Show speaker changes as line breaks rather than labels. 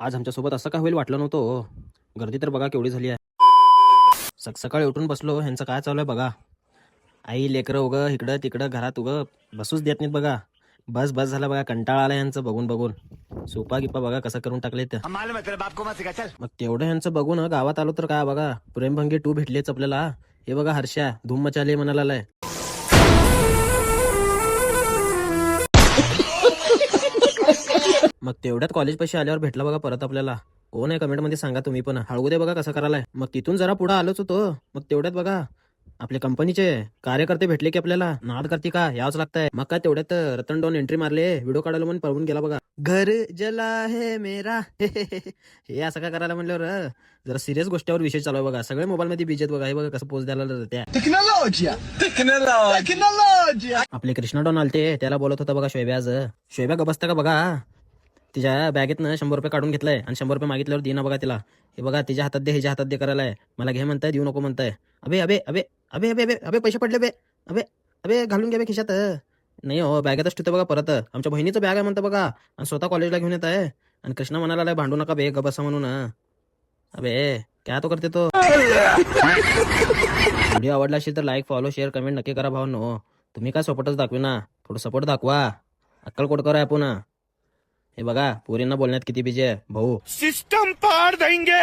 आज आमच्यासोबत असं का होईल वाटलं नव्हतं हो. गर्दी तर बघा केवढी झाली आहे. सकाळी उठून बसलो, ह्यांचं काय चालू आहे बघा. आई लेकरं उगं इकडं तिकडं घरात उगं बसूच देत नाहीत बघा. बस बस झालं बघा, कंटाळा आला यांचं बघून बघून. सोपा गिप्पा बघा कसं करून टाकले तर. मग तेवढं ह्यांचं बघून गावात आलो तर काय बघा, प्रेमभंगी 2 भेटलेच आपल्याला. हे बघा हर्षा धूम मचाली म्हणायला आलाय. मग तेवढ्यात कॉलेज पैसे आल्यावर भेटला बघा परत आपल्याला. कोण आहे कमेंट मध्ये सांगा तुम्ही पण. हळवू दे बघा कसं करायलाय. मग तिथून जरा पुढे आलोच होतो. मग तेवढ्यात बघा आपले कंपनीचे कार्यकर्ते भेटले की आपल्याला. नाद करते का यावंच लागतंय. मग काय तेवढ्यात रतन डॉन एंट्री मारले, व्हिडिओ काढायला म्हणून पळून गेला बघा. घर जला है मेरा हे असं काय करायला म्हणल्यावर जरा सिरियस गोष्टीवर विषय चालू आहे बघा. सगळे मोबाईल मध्ये बिजेत बघा. हे बघा कसं पोस्ट द्यायला त्या आपले कृष्णा डॉन आलते, त्याला बोलत होता बघा शोभ्या. आज शोभ्या का बसता का बघा. तिच्या बॅगेतनं 100 रुपये काढून घेतलाय आणि 100 रुपये मागितल्यावर देईना बघा तिला. हे बघा तिच्या हातात दे, हिच्या हातात दे करायलाय. मला घे म्हणताय, देऊ नको म्हणताय. अबे अबे अबे अबे अबे अबे अबे पैसे पडले बे. अबे अबे घालून घ्या बे खिशात. नाही हो, बॅगेतच ठेवतो बघा परत. आमच्या बहिणीचं बॅग आहे म्हणतं बघा, आणि स्वतः कॉलेजला घेऊन येत आहे. आणि कृष्णा म्हणाला भांडू नका बे, बसा म्हणून. अबे क्या तो करते तो. व्हिडिओ आवडला असेल तर लाईक, फॉलो, शेअर, कमेंट नक्की करा भावांनो. तुम्ही काय सपोर्टच दाखवे ना, थोडं सपोर्ट दाखवा. अक्कलकोट करा आपण. हे बघा पोरींना बोलण्यात किती बिजी आहे भाऊ.
सिस्टम पार देंगे.